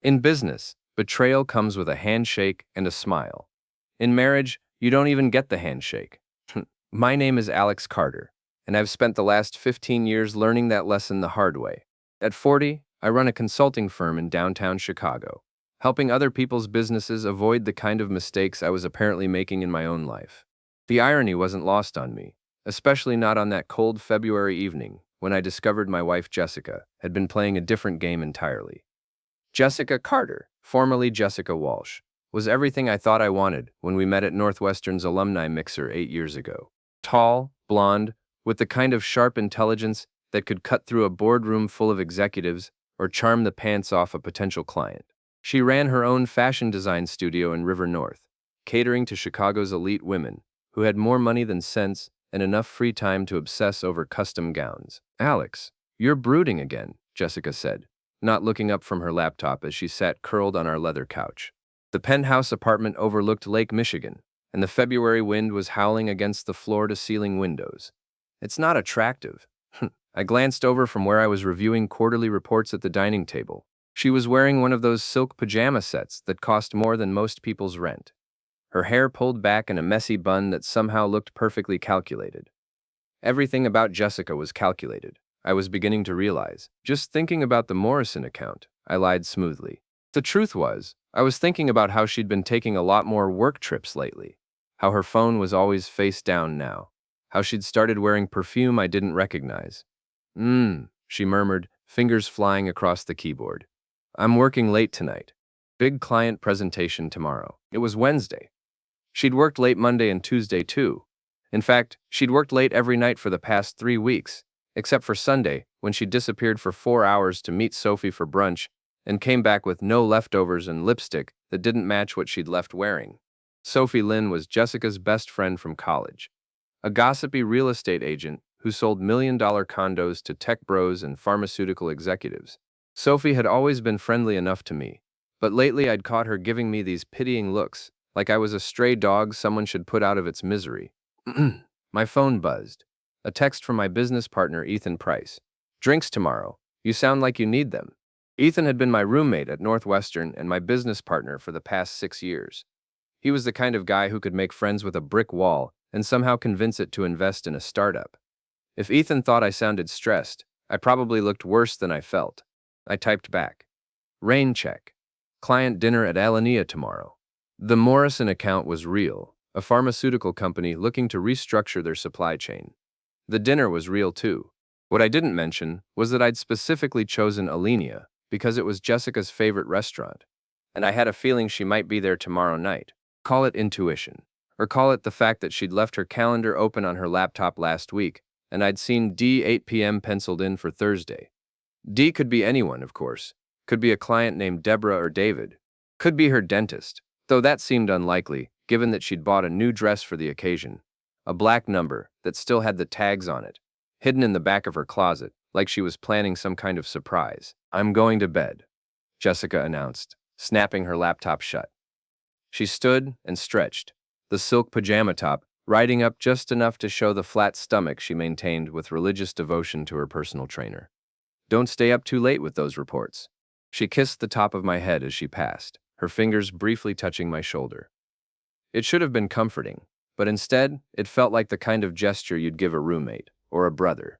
In business, betrayal comes with a handshake and a smile. In marriage, you don't even get the handshake. My name is Alex Carter, and I've spent the last 15 years learning that lesson the hard way. At 40, I run a consulting firm in downtown Chicago, helping other people's businesses avoid the kind of mistakes I was apparently making in my own life. The irony wasn't lost on me, especially not on that cold February evening when I discovered my wife Jessica had been playing a different game entirely. Jessica Carter, formerly Jessica Walsh, was everything I thought I wanted when we met at Northwestern's alumni mixer 8 years ago. Tall, blonde, with the kind of sharp intelligence that could cut through a boardroom full of executives or charm the pants off a potential client. She ran her own fashion design studio in River North, catering to Chicago's elite women who had more money than sense and enough free time to obsess over custom gowns. "Alex, you're brooding again," Jessica said, not looking up from her laptop as she sat curled on our leather couch. The penthouse apartment overlooked Lake Michigan, and the February wind was howling against the floor-to-ceiling windows. "It's not attractive." I glanced over from where I was reviewing quarterly reports at the dining table. She was wearing one of those silk pajama sets that cost more than most people's rent. Her hair pulled back in a messy bun that somehow looked perfectly calculated. Everything about Jessica was calculated, I was beginning to realize. Just thinking about the Morrison account, I lied smoothly. The truth was, I was thinking about how she'd been taking a lot more work trips lately, how her phone was always face down now, how she'd started wearing perfume I didn't recognize. She murmured, fingers flying across the keyboard. "I'm working late tonight. Big client presentation tomorrow." It was Wednesday. She'd worked late Monday and Tuesday too. In fact, she'd worked late every night for the past 3 weeks, except for Sunday, when she disappeared for 4 hours to meet Sophie for brunch and came back with no leftovers and lipstick that didn't match what she'd left wearing. Sophie Lynn was Jessica's best friend from college, a gossipy real estate agent who sold million-dollar condos to tech bros and pharmaceutical executives. Sophie had always been friendly enough to me, but lately I'd caught her giving me these pitying looks, like I was a stray dog someone should put out of its misery. My phone buzzed. A text from my business partner, Ethan Price. "Drinks tomorrow. You sound like you need them." Ethan had been my roommate at Northwestern and my business partner for the past 6 years. He was the kind of guy who could make friends with a brick wall and somehow convince it to invest in a startup. If Ethan thought I sounded stressed, I probably looked worse than I felt. I typed back. "Rain check. Client dinner at Alania tomorrow." The Morrison account was real, a pharmaceutical company looking to restructure their supply chain. The dinner was real too. What I didn't mention was that I'd specifically chosen Alenia because it was Jessica's favorite restaurant, and I had a feeling she might be there tomorrow night. Call it intuition, or call it the fact that she'd left her calendar open on her laptop last week, and I'd seen D 8 p.m. penciled in for Thursday. D could be anyone, of course. Could be a client named Deborah or David. Could be her dentist, though that seemed unlikely, given that she'd bought a new dress for the occasion. A black number that still had the tags on it, hidden in the back of her closet, like she was planning some kind of surprise. "I'm going to bed," Jessica announced, snapping her laptop shut. She stood and stretched, the silk pajama top riding up just enough to show the flat stomach she maintained with religious devotion to her personal trainer. "Don't stay up too late with those reports." She kissed the top of my head as she passed, her fingers briefly touching my shoulder. It should have been comforting, but instead, it felt like the kind of gesture you'd give a roommate or a brother.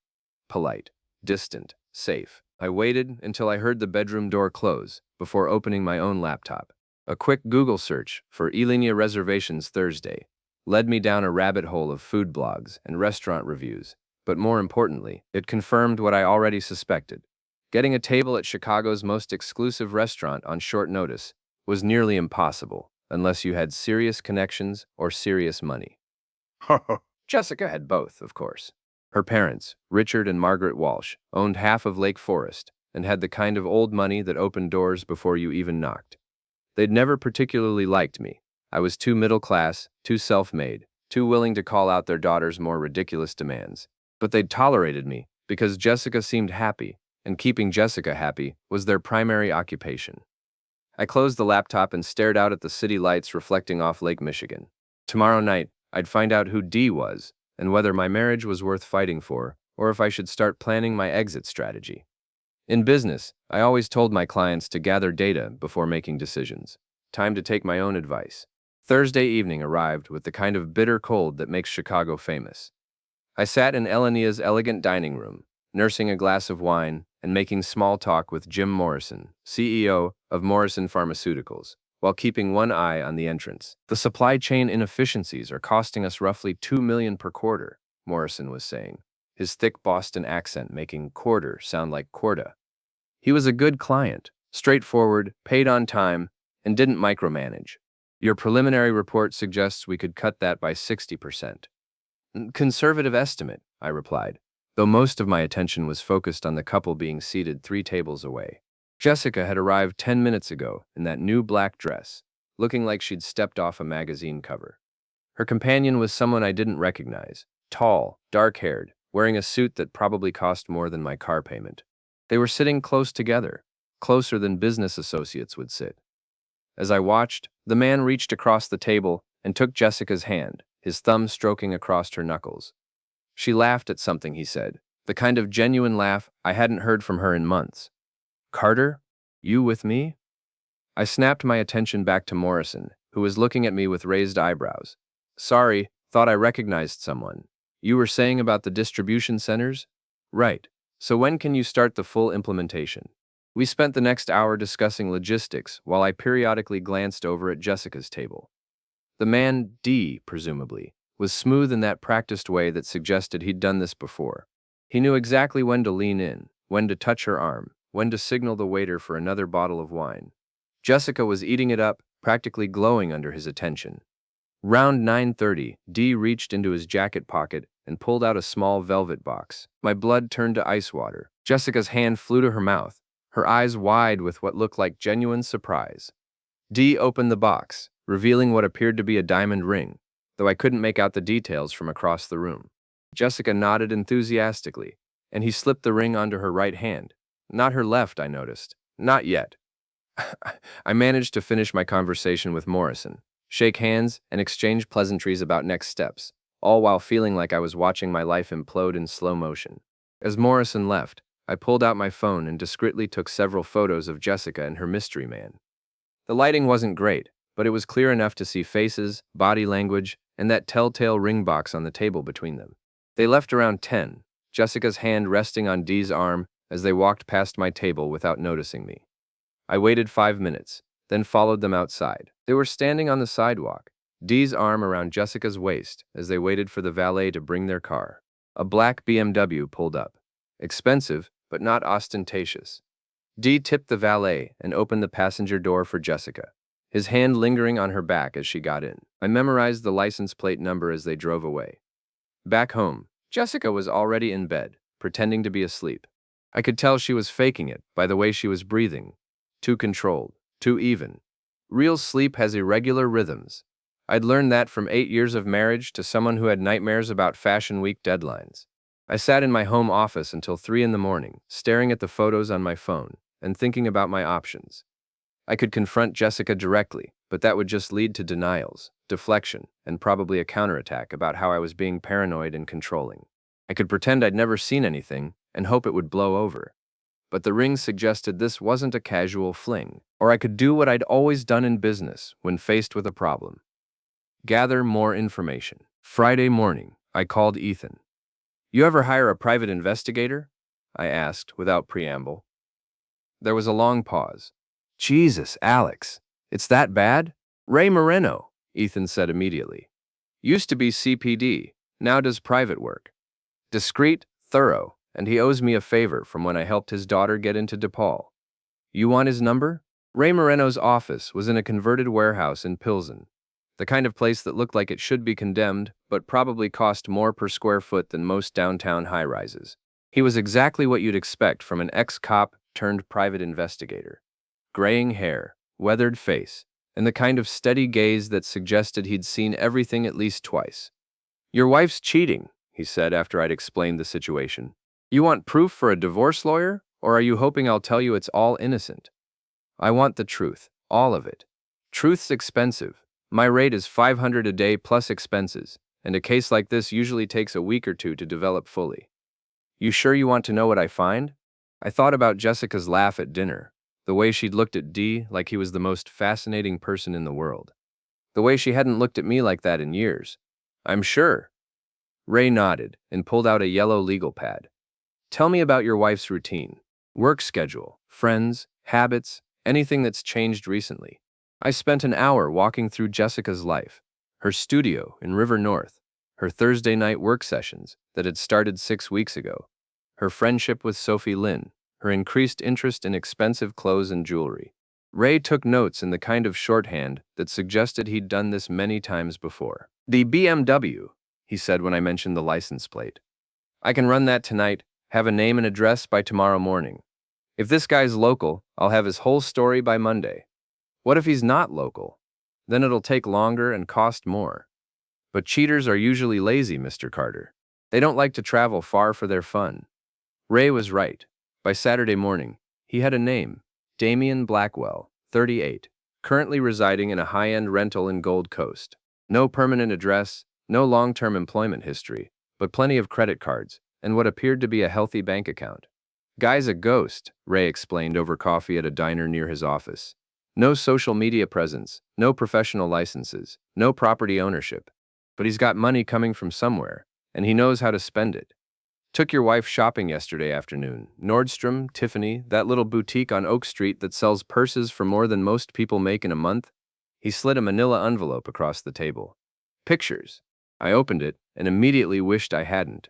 Polite, distant, safe. I waited until I heard the bedroom door close before opening my own laptop. A quick Google search for Alenia reservations Thursday led me down a rabbit hole of food blogs and restaurant reviews, but more importantly, it confirmed what I already suspected. Getting a table at Chicago's most exclusive restaurant on short notice was nearly impossible, unless you had serious connections or serious money. Jessica had both, of course. Her parents, Richard and Margaret Walsh, owned half of Lake Forest and had the kind of old money that opened doors before you even knocked. They'd never particularly liked me. I was too middle class, too self-made, too willing to call out their daughter's more ridiculous demands. But they'd tolerated me because Jessica seemed happy, and keeping Jessica happy was their primary occupation. I closed the laptop and stared out at the city lights reflecting off Lake Michigan. Tomorrow night, I'd find out who Dee was and whether my marriage was worth fighting for, or if I should start planning my exit strategy. In business, I always told my clients to gather data before making decisions. Time to take my own advice. Thursday evening arrived with the kind of bitter cold that makes Chicago famous. I sat in Elenia's elegant dining room, nursing a glass of wine and making small talk with Jim Morrison, CEO of Morrison Pharmaceuticals, while keeping one eye on the entrance. The supply chain inefficiencies are costing us roughly $2 million per quarter, Morrison was saying, his thick Boston accent making quarter sound like quarta. He was a good client, straightforward, paid on time, and didn't micromanage. Your preliminary report suggests we could cut that by 60%. Conservative estimate, I replied, though most of my attention was focused on the couple being seated 3 tables away. Jessica had arrived 10 minutes ago in that new black dress, looking like she'd stepped off a magazine cover. Her companion was someone I didn't recognize, tall, dark-haired, wearing a suit that probably cost more than my car payment. They were sitting close together, closer than business associates would sit. As I watched, the man reached across the table and took Jessica's hand, his thumb stroking across her knuckles. She laughed at something he said, the kind of genuine laugh I hadn't heard from her in months. "Carter? You with me?" I snapped my attention back to Morrison, who was looking at me with raised eyebrows. "Sorry, thought I recognized someone. You were saying about the distribution centers?" "Right. So when can you start the full implementation?" We spent the next hour discussing logistics while I periodically glanced over at Jessica's table. The man, D, presumably, was smooth in that practiced way that suggested he'd done this before. He knew exactly when to lean in, when to touch her arm, when to signal the waiter for another bottle of wine. Jessica was eating it up, practically glowing under his attention. Round 9:30, D reached into his jacket pocket and pulled out a small velvet box. My blood turned to ice water. Jessica's hand flew to her mouth, her eyes wide with what looked like genuine surprise. D opened the box, revealing what appeared to be a diamond ring, though I couldn't make out the details from across the room. Jessica nodded enthusiastically, and he slipped the ring onto her right hand. Not her left, I noticed. Not yet. I managed to finish my conversation with Morrison, shake hands, and exchange pleasantries about next steps, all while feeling like I was watching my life implode in slow motion. As Morrison left, I pulled out my phone and discreetly took several photos of Jessica and her mystery man. The lighting wasn't great, but it was clear enough to see faces, body language, and that telltale ring box on the table between them. They left around 10, Jessica's hand resting on Dee's arm as they walked past my table without noticing me. I waited 5 minutes, then followed them outside. They were standing on the sidewalk, Dee's arm around Jessica's waist as they waited for the valet to bring their car. A black BMW pulled up. Expensive, but not ostentatious. Dee tipped the valet and opened the passenger door for Jessica, his hand lingering on her back as she got in. I memorized the license plate number as they drove away. Back home, Jessica was already in bed, pretending to be asleep. I could tell she was faking it by the way she was breathing. Too controlled, too even. Real sleep has irregular rhythms. I'd learned that from 8 years of marriage to someone who had nightmares about Fashion Week deadlines. I sat in my home office until 3 in the morning, staring at the photos on my phone and thinking about my options. I could confront Jessica directly, but that would just lead to denials, deflection, and probably a counterattack about how I was being paranoid and controlling. I could pretend I'd never seen anything and hope it would blow over. But the ring suggested this wasn't a casual fling, or I could do what I'd always done in business when faced with a problem. Gather more information. Friday morning, I called Ethan. "You ever hire a private investigator?" I asked without preamble. There was a long pause. "Jesus, Alex, it's that bad?" "Ray Moreno," Ethan said immediately. "Used to be CPD, now does private work. Discreet, thorough, and he owes me a favor from when I helped his daughter get into DePaul. You want his number?" Ray Moreno's office was in a converted warehouse in Pilsen, the kind of place that looked like it should be condemned, but probably cost more per square foot than most downtown high-rises. He was exactly what you'd expect from an ex-cop turned private investigator. Graying hair, weathered face, and the kind of steady gaze that suggested he'd seen everything at least twice. "Your wife's cheating," he said after I'd explained the situation. "You want proof for a divorce lawyer, or are you hoping I'll tell you it's all innocent?" "I want the truth, all of it. Truth's expensive. My rate is $500 a day plus expenses, and a case like this usually takes a week or two to develop fully." "You sure you want to know what I find?" I thought about Jessica's laugh at dinner, the way she'd looked at Dee like he was the most fascinating person in the world, the way she hadn't looked at me like that in years. I'm sure. Ray nodded and pulled out a yellow legal pad. Tell me about your wife's routine. Work schedule, friends, habits, anything that's changed recently. I spent an hour walking through Jessica's life, her studio in River North, her Thursday night work sessions that had started 6 weeks ago, her friendship with Sophie Lynn, her increased interest in expensive clothes and jewelry. Ray took notes in the kind of shorthand that suggested he'd done this many times before. The BMW, he said when I mentioned the license plate. I can run that tonight, have a name and address by tomorrow morning. If this guy's local, I'll have his whole story by Monday. What if he's not local? Then it'll take longer and cost more. But cheaters are usually lazy, Mr. Carter. They don't like to travel far for their fun. Ray was right. By Saturday morning, he had a name, Damian Blackwell, 38, currently residing in a high-end rental in Gold Coast. No permanent address, no long-term employment history, but plenty of credit cards, and what appeared to be a healthy bank account. Guy's a ghost, Ray explained over coffee at a diner near his office. No social media presence, no professional licenses, no property ownership. But he's got money coming from somewhere, and he knows how to spend it. Took your wife shopping yesterday afternoon. Nordstrom, Tiffany, that little boutique on Oak Street that sells purses for more than most people make in a month. He slid a manila envelope across the table. Pictures. I opened it and immediately wished I hadn't.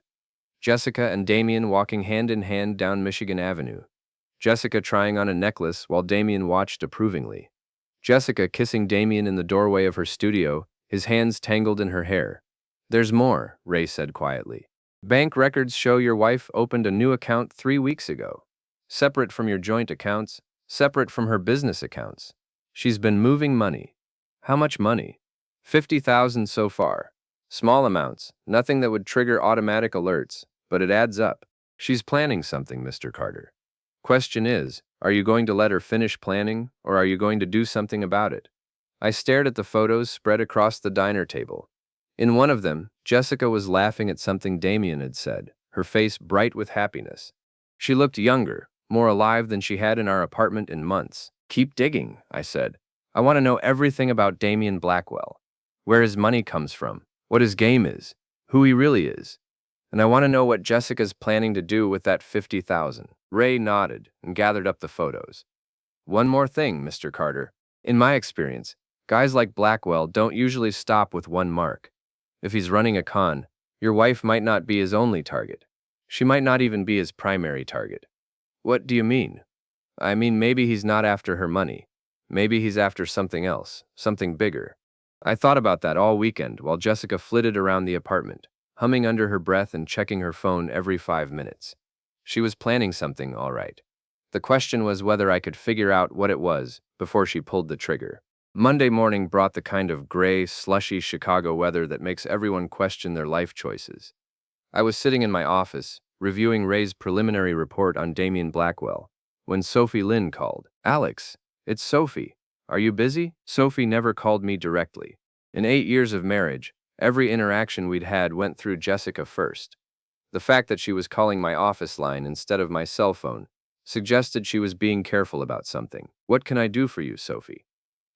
Jessica and Damien walking hand in hand down Michigan Avenue. Jessica trying on a necklace while Damien watched approvingly. Jessica kissing Damien in the doorway of her studio, his hands tangled in her hair. There's more, Ray said quietly. Bank records show your wife opened a new account 3 weeks ago. Separate from your joint accounts, separate from her business accounts. She's been moving money. How much money? 50,000 so far. Small amounts, nothing that would trigger automatic alerts, but it adds up. She's planning something, Mr. Carter. Question is, are you going to let her finish planning, or are you going to do something about it? I stared at the photos spread across the diner table. In one of them, Jessica was laughing at something Damien had said, her face bright with happiness. She looked younger, more alive than she had in our apartment in months. Keep digging, I said. I want to know everything about Damien Blackwell. Where his money comes from, what his game is, who he really is. And I want to know what Jessica's planning to do with that 50,000. Ray nodded and gathered up the photos. One more thing, Mr. Carter. In my experience, guys like Blackwell don't usually stop with one mark. If he's running a con, your wife might not be his only target. She might not even be his primary target. What do you mean? I mean, maybe he's not after her money. Maybe he's after something else, something bigger. I thought about that all weekend while Jessica flitted around the apartment, humming under her breath and checking her phone every 5 minutes. She was planning something, all right. The question was whether I could figure out what it was before she pulled the trigger. Monday morning brought the kind of gray, slushy Chicago weather that makes everyone question their life choices. I was sitting in my office, reviewing Ray's preliminary report on Damien Blackwell, when Sophie Lynn called. Alex, it's Sophie. Are you busy? Sophie never called me directly. In 8 years of marriage, every interaction we'd had went through Jessica first. The fact that she was calling my office line instead of my cell phone suggested she was being careful about something. What can I do for you, Sophie?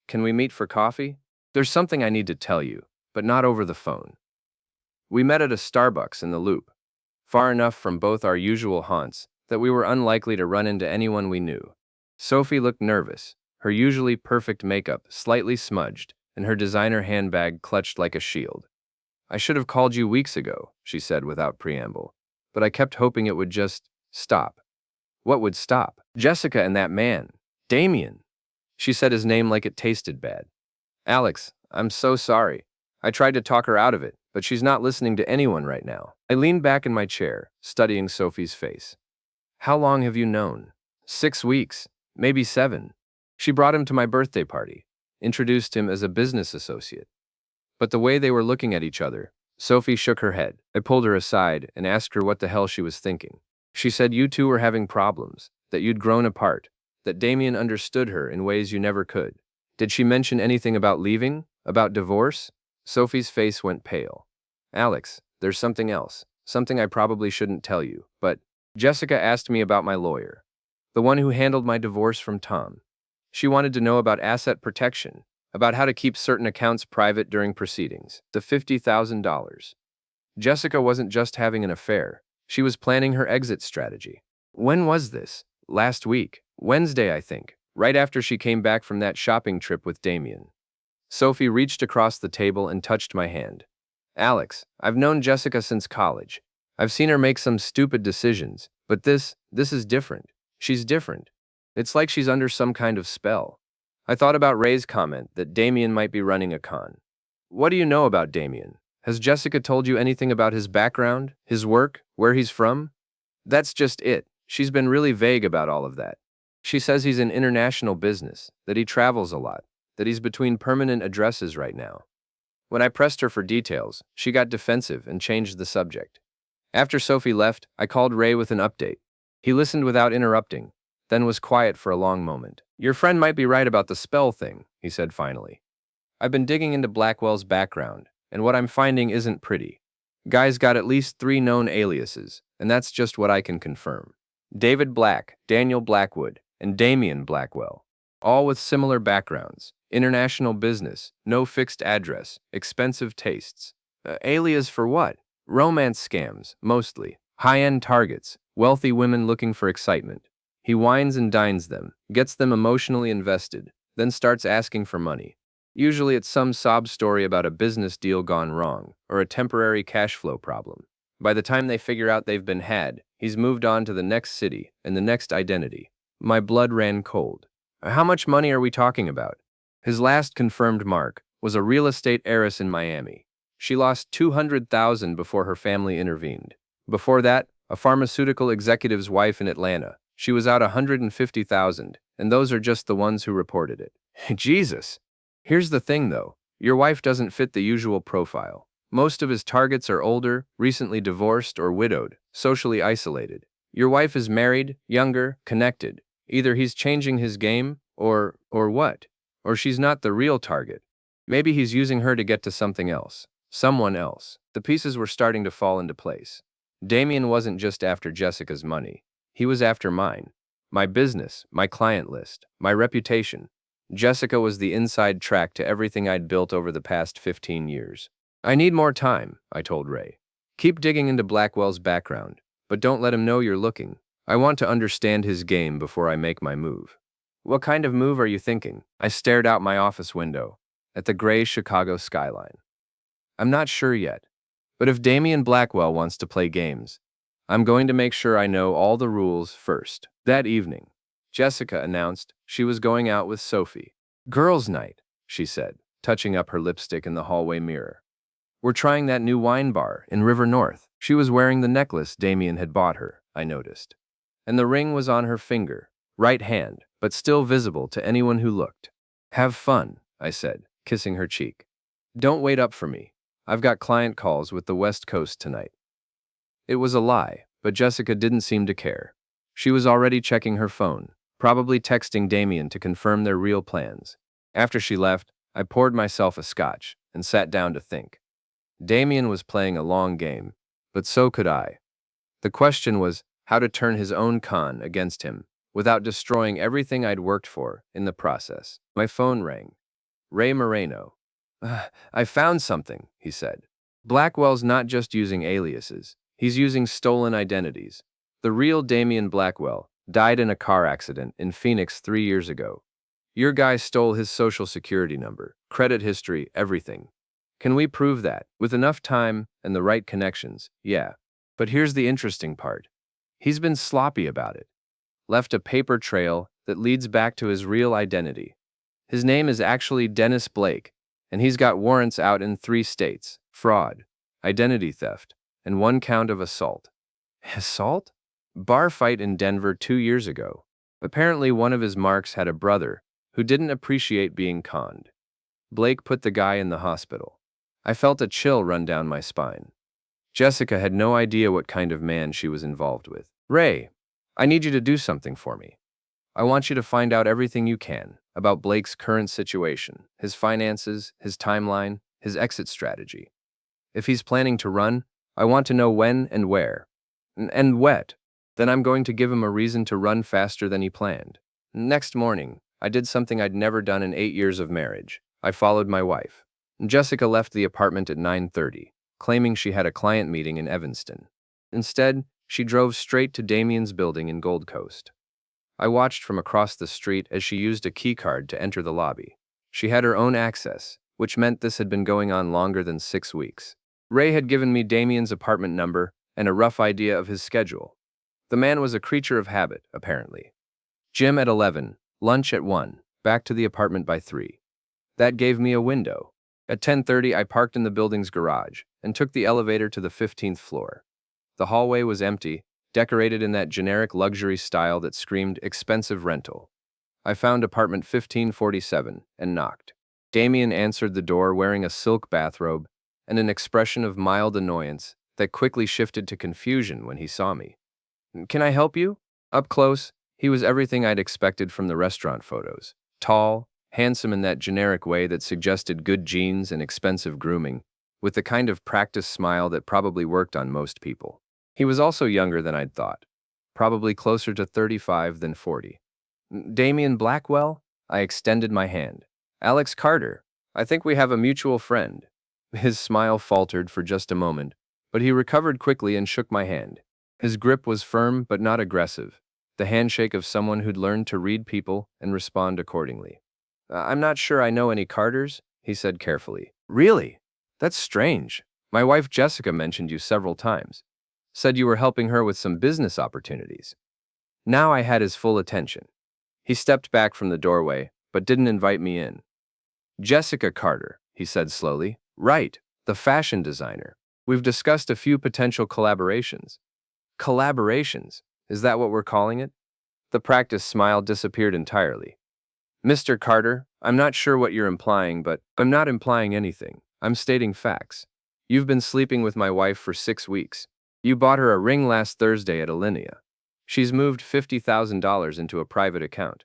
Can we meet for coffee? There's something I need to tell you, but not over the phone. We met at a Starbucks in the Loop, far enough from both our usual haunts that we were unlikely to run into anyone we knew. Sophie looked nervous, her usually perfect makeup slightly smudged, and her designer handbag clutched like a shield. I should have called you weeks ago, she said without preamble, but I kept hoping it would just stop. What would stop? Jessica and that man, Damien. She said his name like it tasted bad. Alex, I'm so sorry. I tried to talk her out of it, but she's not listening to anyone right now. I leaned back in my chair, studying Sophie's face. How long have you known? 6 weeks, maybe 7. She brought him to my birthday party, introduced him as a business associate. But the way they were looking at each other, Sophie shook her head. I pulled her aside and asked her what the hell she was thinking. She said you two were having problems, that you'd grown apart, that Damien understood her in ways you never could. Did she mention anything about leaving? About divorce? Sophie's face went pale. Alex, there's something else. Something I probably shouldn't tell you, but Jessica asked me about my lawyer, the one who handled my divorce from Tom. She wanted to know about asset protection, about how to keep certain accounts private during proceedings. The $50,000. Jessica wasn't just having an affair, she was planning her exit strategy. When was this? Last week. Wednesday, I think, right after she came back from that shopping trip with Damien. Sophie reached across the table and touched my hand. Alex, I've known Jessica since college. I've seen her make some stupid decisions, but this is different. She's different. It's like she's under some kind of spell. I thought about Ray's comment that Damien might be running a con. What do you know about Damien? Has Jessica told you anything about his background, his work, where he's from? That's just it. She's been really vague about all of that. She says he's in international business, that he travels a lot, that he's between permanent addresses right now. When I pressed her for details, she got defensive and changed the subject. After Sophie left, I called Ray with an update. He listened without interrupting, then was quiet for a long moment. Your friend might be right about the spell thing, he said finally. I've been digging into Blackwell's background, and what I'm finding isn't pretty. Guy's got at least 3 known aliases, and that's just what I can confirm. David Black, Daniel Blackwood, and Damien Blackwell. All with similar backgrounds. International business, no fixed address, expensive tastes. Alias for what? Romance scams, mostly. High-end targets, wealthy women looking for excitement. He wines and dines them, gets them emotionally invested, then starts asking for money. Usually it's some sob story about a business deal gone wrong, or a temporary cash flow problem. By the time they figure out they've been had, he's moved on to the next city and the next identity. My blood ran cold. How much money are we talking about? His last confirmed mark was a real estate heiress in Miami. She lost $200,000 before her family intervened. Before that, a pharmaceutical executive's wife in Atlanta. She was out $150,000, and those are just the ones who reported it. Jesus! Here's the thing though, your wife doesn't fit the usual profile. Most of his targets are older, recently divorced or widowed, socially isolated. Your wife is married, younger, connected. Either he's changing his game, or what? Or she's not the real target. Maybe he's using her to get to something else. Someone else. The pieces were starting to fall into place. Damien wasn't just after Jessica's money. He was after mine. My business, my client list, my reputation. Jessica was the inside track to everything I'd built over the past 15 years. I need more time, I told Ray. Keep digging into Blackwell's background, but don't let him know you're looking. I want to understand his game before I make my move. What kind of move are you thinking? I stared out my office window, at the gray Chicago skyline. I'm not sure yet, but if Damien Blackwell wants to play games, I'm going to make sure I know all the rules first. That evening, Jessica announced she was going out with Sophie. Girls' night, she said, touching up her lipstick in the hallway mirror. We're trying that new wine bar in River North. She was wearing the necklace Damien had bought her, I noticed. And the ring was on her finger, right hand, but still visible to anyone who looked. Have fun, I said, kissing her cheek. Don't wait up for me. I've got client calls with the West Coast tonight. It was a lie, but Jessica didn't seem to care. She was already checking her phone, probably texting Damien to confirm their real plans. After she left, I poured myself a scotch and sat down to think. Damien was playing a long game, but so could I. The question was how to turn his own con against him without destroying everything I'd worked for in the process. My phone rang. Ray Moreno. I found something, he said. Blackwell's not just using aliases. He's using stolen identities. The real Damien Blackwell died in a car accident in Phoenix 3 years ago. Your guy stole his social security number, credit history, everything. Can we prove that? With enough time and the right connections, yeah. But here's the interesting part. He's been sloppy about it. Left a paper trail that leads back to his real identity. His name is actually Dennis Blake, and he's got warrants out in 3 states: fraud, identity theft, and 1 count of assault. Assault? Bar fight in Denver 2 years ago. Apparently one of his marks had a brother who didn't appreciate being conned. Blake put the guy in the hospital. I felt a chill run down my spine. Jessica had no idea what kind of man she was involved with. Ray, I need you to do something for me. I want you to find out everything you can about Blake's current situation, his finances, his timeline, his exit strategy. If he's planning to run, I want to know when and where. And what? Then I'm going to give him a reason to run faster than he planned. Next morning, I did something I'd never done in 8 years of marriage. I followed my wife. Jessica left the apartment at 9:30, claiming she had a client meeting in Evanston. Instead, she drove straight to Damien's building in Gold Coast. I watched from across the street as she used a keycard to enter the lobby. She had her own access, which meant this had been going on longer than 6 weeks. Ray had given me Damien's apartment number and a rough idea of his schedule. The man was a creature of habit, apparently. Gym at 11, lunch at 1, back to the apartment by 3. That gave me a window. At 10:30, I parked in the building's garage and took the elevator to the 15th floor. The hallway was empty, decorated in that generic luxury style that screamed expensive rental. I found apartment 1547 and knocked. Damien answered the door wearing a silk bathrobe and an expression of mild annoyance that quickly shifted to confusion when he saw me. "Can I help you?" Up close, he was everything I'd expected from the restaurant photos. Tall, handsome in that generic way that suggested good genes and expensive grooming, with the kind of practiced smile that probably worked on most people. He was also younger than I'd thought, probably closer to 35 than 40. "Damien Blackwell?" I extended my hand. "Alex Carter. I think we have a mutual friend." His smile faltered for just a moment, but he recovered quickly and shook my hand. His grip was firm but not aggressive, the handshake of someone who'd learned to read people and respond accordingly. "I'm not sure I know any Carters," he said carefully. "Really? That's strange. My wife Jessica mentioned you several times. Said you were helping her with some business opportunities." Now I had his full attention. He stepped back from the doorway, but didn't invite me in. "Jessica Carter," he said slowly. "Right, the fashion designer. We've discussed a few potential collaborations." "Collaborations? Is that what we're calling it?" The practiced smile disappeared entirely. "Mr. Carter, I'm not sure what you're implying, but I'm not implying anything. I'm stating facts. You've been sleeping with my wife for 6 weeks. You bought her a ring last Thursday at Alinea. She's moved $50,000 into a private account.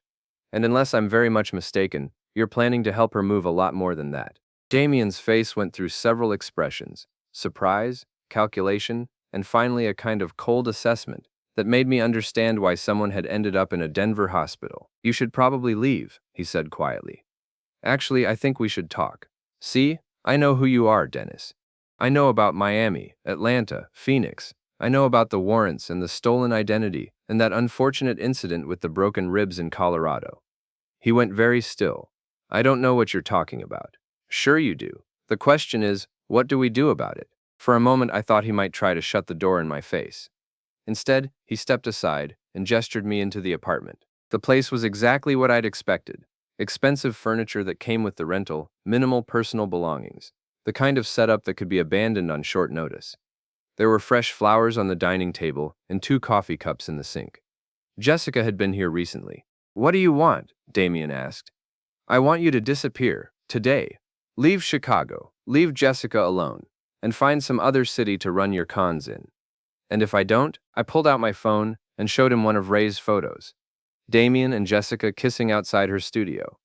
And unless I'm very much mistaken, you're planning to help her move a lot more than that." Damien's face went through several expressions: surprise, calculation, and finally a kind of cold assessment that made me understand why someone had ended up in a Denver hospital. "You should probably leave," he said quietly. "Actually, I think we should talk. See, I know who you are, Dennis. I know about Miami, Atlanta, Phoenix. I know about the warrants and the stolen identity and that unfortunate incident with the broken ribs in Colorado." He went very still. "I don't know what you're talking about." "Sure you do. The question is, what do we do about it?" For a moment I thought he might try to shut the door in my face. Instead, he stepped aside and gestured me into the apartment. The place was exactly what I'd expected. Expensive furniture that came with the rental, minimal personal belongings, the kind of setup that could be abandoned on short notice. There were fresh flowers on the dining table and 2 coffee cups in the sink. Jessica had been here recently. "What do you want?" Damien asked. "I want you to disappear, today. Leave Chicago, leave Jessica alone, and find some other city to run your cons in." And if I don't, I pulled out my phone and showed him one of Ray's photos. Damien and Jessica kissing outside her studio.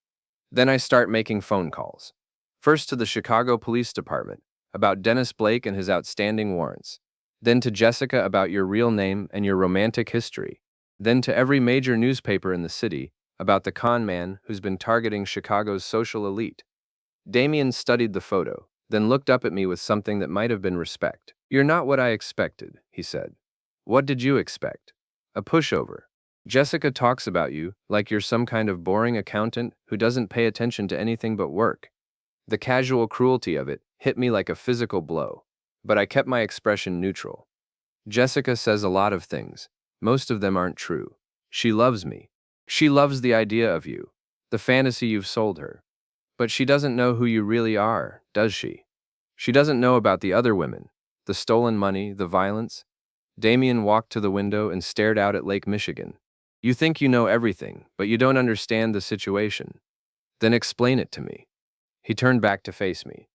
Then I start making phone calls. First to the Chicago Police Department, about Dennis Blake and his outstanding warrants. Then to Jessica about your real name and your romantic history. Then to every major newspaper in the city about the con man who's been targeting Chicago's social elite. Damien studied the photo, then looked up at me with something that might have been respect. "You're not what I expected," he said. "What did you expect? A pushover. Jessica talks about you like you're some kind of boring accountant who doesn't pay attention to anything but work." The casual cruelty of it hit me like a physical blow, but I kept my expression neutral. "Jessica says a lot of things. Most of them aren't true. She loves me. She loves the idea of you, the fantasy you've sold her. But she doesn't know who you really are, does she? She doesn't know about the other women, the stolen money, the violence." Damien walked to the window and stared out at Lake Michigan. "You think you know everything, but you don't understand the situation. Then explain it to me." He turned back to face me.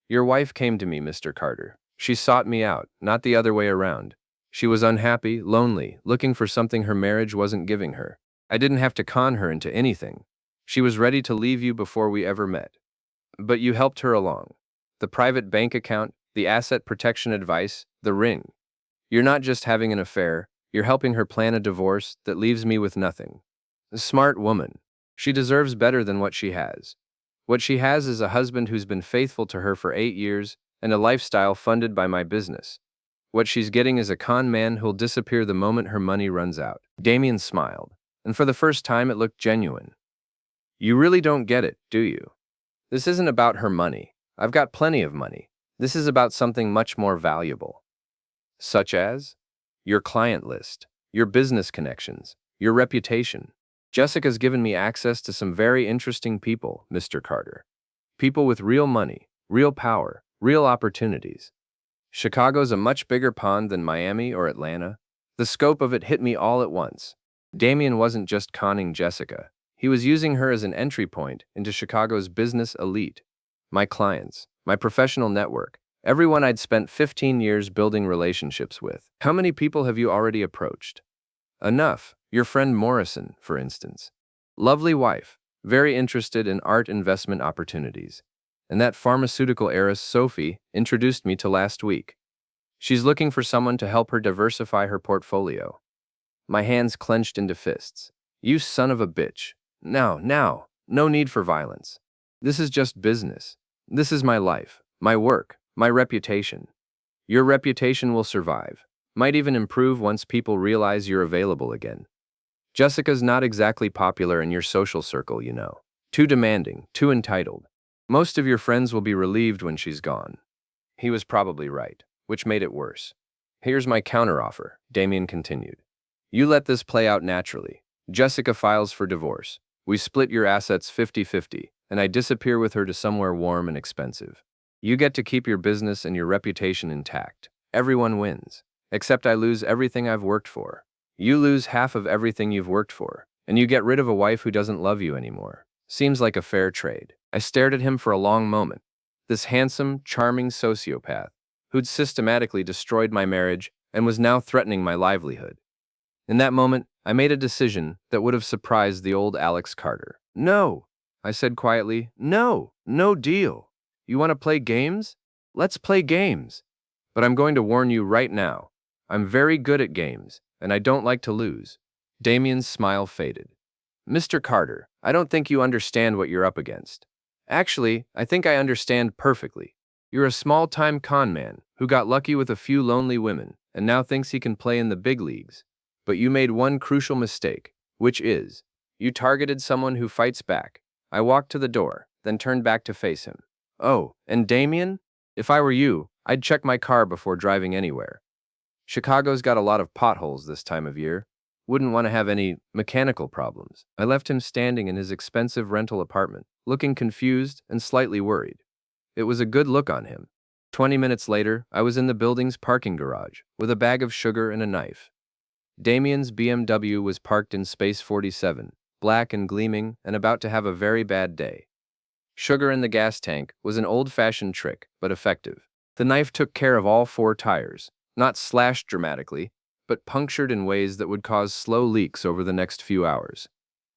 "Your wife came to me, Mr. Carter. She sought me out, not the other way around. She was unhappy, lonely, looking for something her marriage wasn't giving her. I didn't have to con her into anything. She was ready to leave you before we ever met. But you helped her along. The private bank account, the asset protection advice, the ring. You're not just having an affair, You're helping her plan a divorce that leaves me with nothing. A smart woman. She deserves better than what she has. What she has is a husband who's been faithful to her for 8 years and a lifestyle funded by my business. What she's getting is a con man who'll disappear the moment her money runs out. Damien smiled, and for the first time it looked genuine. You really don't get it, do you? This isn't about her money. I've got plenty of money. This is about something much more valuable. Such as? Your client list, your business connections, your reputation. Jessica's given me access to some very interesting people, Mr. Carter. People with real money, real power, real opportunities. Chicago's a much bigger pond than Miami or Atlanta. The scope of it hit me all at once. Damien wasn't just conning Jessica. He was using her as an entry point into Chicago's business elite. My clients, my professional network, everyone I'd spent 15 years building relationships with. How many people have you already approached? Enough. Your friend Morrison, for instance. Lovely wife, very interested in art investment opportunities. And that pharmaceutical heiress Sophie introduced me to last week. She's looking for someone to help her diversify her portfolio. My hands clenched into fists. You son of a bitch. Now, no need for violence. This is just business. This is my life, my work, my reputation. Your reputation will survive. Might even improve once people realize you're available again. Jessica's not exactly popular in your social circle, you know. Too demanding, too entitled. Most of your friends will be relieved when she's gone. He was probably right, which made it worse. Here's my counteroffer, Damien continued. You let this play out naturally. Jessica files for divorce. We split your assets 50-50, and I disappear with her to somewhere warm and expensive. You get to keep your business and your reputation intact. Everyone wins. Except I lose everything I've worked for. You lose half of everything you've worked for, and you get rid of a wife who doesn't love you anymore. Seems like a fair trade. I stared at him for a long moment. This handsome, charming sociopath, who'd systematically destroyed my marriage and was now threatening my livelihood. In that moment, I made a decision that would have surprised the old Alex Carter. No, I said quietly. No deal. You want to play games? Let's play games. But I'm going to warn you right now. I'm very good at games, and I don't like to lose. Damien's smile faded. Mr. Carter, I don't think you understand what you're up against. Actually, I think I understand perfectly. You're a small-time con man who got lucky with a few lonely women and now thinks he can play in the big leagues. But you made one crucial mistake, which is, you targeted someone who fights back. I walked to the door, then turned back to face him. Oh, and Damien? If I were you, I'd check my car before driving anywhere. Chicago's got a lot of potholes this time of year. Wouldn't want to have any mechanical problems. I left him standing in his expensive rental apartment, looking confused and slightly worried. It was a good look on him. 20 minutes later, I was in the building's parking garage, with a bag of sugar and a knife. Damien's BMW was parked in space 47, black and gleaming, and about to have a very bad day. Sugar in the gas tank was an old-fashioned trick, but effective. The knife took care of all 4 tires, not slashed dramatically, but punctured in ways that would cause slow leaks over the next few hours.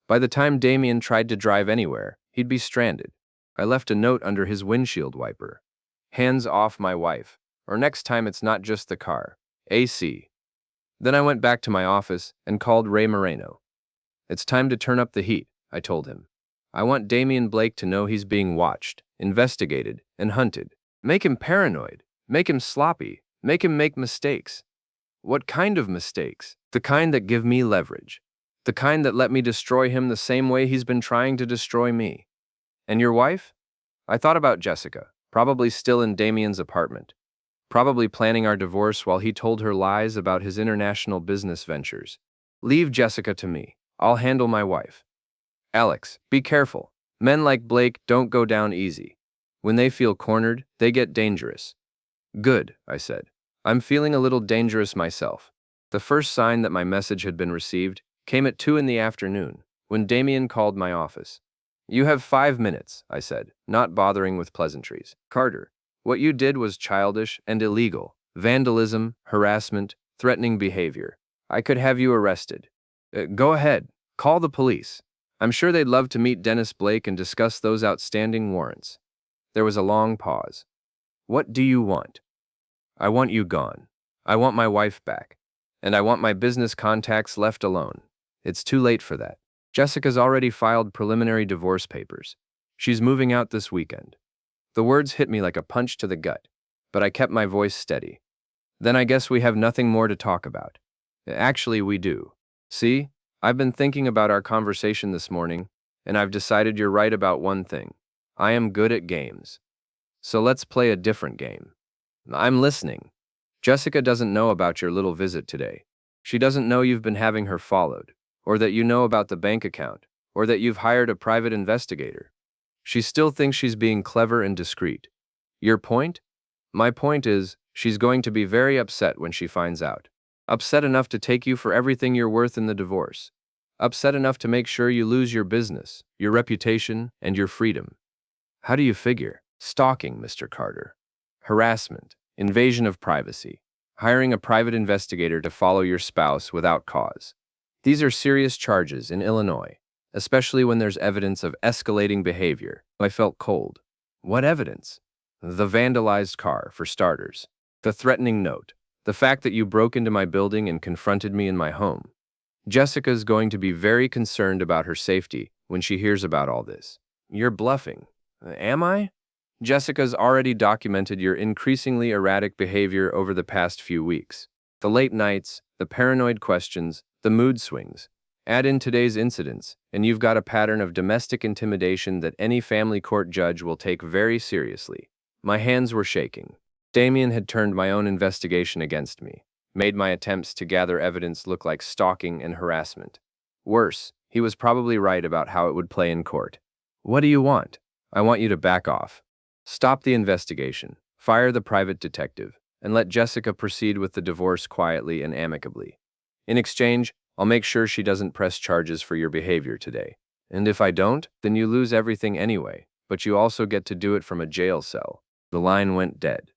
By the time Damien tried to drive anywhere, he'd be stranded. I left a note under his windshield wiper. Hands off my wife, or next time it's not just the car. AC. Then I went back to my office and called Ray Moreno. It's time to turn up the heat, I told him. I want Damien Blake to know he's being watched, investigated, and hunted. Make him paranoid. Make him sloppy. Make him make mistakes. What kind of mistakes? The kind that give me leverage. The kind that let me destroy him the same way he's been trying to destroy me. And your wife? I thought about Jessica, probably still in Damien's apartment. Probably planning our divorce while he told her lies about his international business ventures. Leave Jessica to me. I'll handle my wife. Alex, be careful. Men like Blake don't go down easy. When they feel cornered, they get dangerous. Good, I said. I'm feeling a little dangerous myself. The first sign that my message had been received came at 2 in the afternoon, when Damien called my office. You have 5 minutes, I said, not bothering with pleasantries. Carter, what you did was childish and illegal. Vandalism, harassment, threatening behavior. I could have you arrested. Go ahead. Call the police. I'm sure they'd love to meet Dennis Blake and discuss those outstanding warrants. There was a long pause. What do you want? I want you gone. I want my wife back. And I want my business contacts left alone. It's too late for that. Jessica's already filed preliminary divorce papers. She's moving out this weekend. The words hit me like a punch to the gut, but I kept my voice steady. Then I guess we have nothing more to talk about. Actually, we do. See, I've been thinking about our conversation this morning, and I've decided you're right about one thing. I am good at games. So let's play a different game. I'm listening. Jessica doesn't know about your little visit today. She doesn't know you've been having her followed, or that you know about the bank account, or that you've hired a private investigator. She still thinks she's being clever and discreet. Your point? My point is, she's going to be very upset when she finds out. Upset enough to take you for everything you're worth in the divorce. Upset enough to make sure you lose your business, your reputation, and your freedom. How do you figure? Stalking, Mr. Carter. Harassment, invasion of privacy, hiring a private investigator to follow your spouse without cause. These are serious charges in Illinois, especially when there's evidence of escalating behavior. I felt cold. What evidence? The vandalized car, for starters. The threatening note. The fact that you broke into my building and confronted me in my home. Jessica's going to be very concerned about her safety when she hears about all this. You're bluffing. Am I? Jessica's already documented your increasingly erratic behavior over the past few weeks. The late nights, the paranoid questions, the mood swings. Add in today's incidents, and you've got a pattern of domestic intimidation that any family court judge will take very seriously. My hands were shaking. Damien had turned my own investigation against me, made my attempts to gather evidence look like stalking and harassment. Worse, he was probably right about how it would play in court. What do you want? I want you to back off. Stop the investigation, fire the private detective, and let Jessica proceed with the divorce quietly and amicably. In exchange, I'll make sure she doesn't press charges for your behavior today. And if I don't, then you lose everything anyway, but you also get to do it from a jail cell. The line went dead.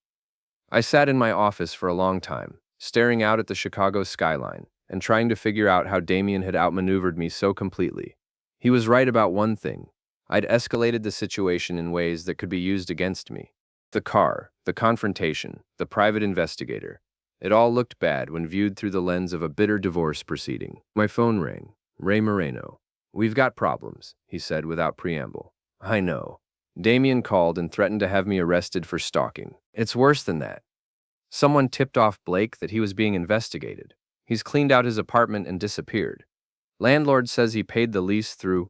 I sat in my office for a long time, staring out at the Chicago skyline and trying to figure out how Damien had outmaneuvered me so completely. He was right about one thing. I'd escalated the situation in ways that could be used against me. The car, the confrontation, the private investigator. It all looked bad when viewed through the lens of a bitter divorce proceeding. My phone rang. Ray Moreno. We've got problems, he said without preamble. I know. Damien called and threatened to have me arrested for stalking. It's worse than that. Someone tipped off Blake that he was being investigated. He's cleaned out his apartment and disappeared. Landlord says he paid the lease through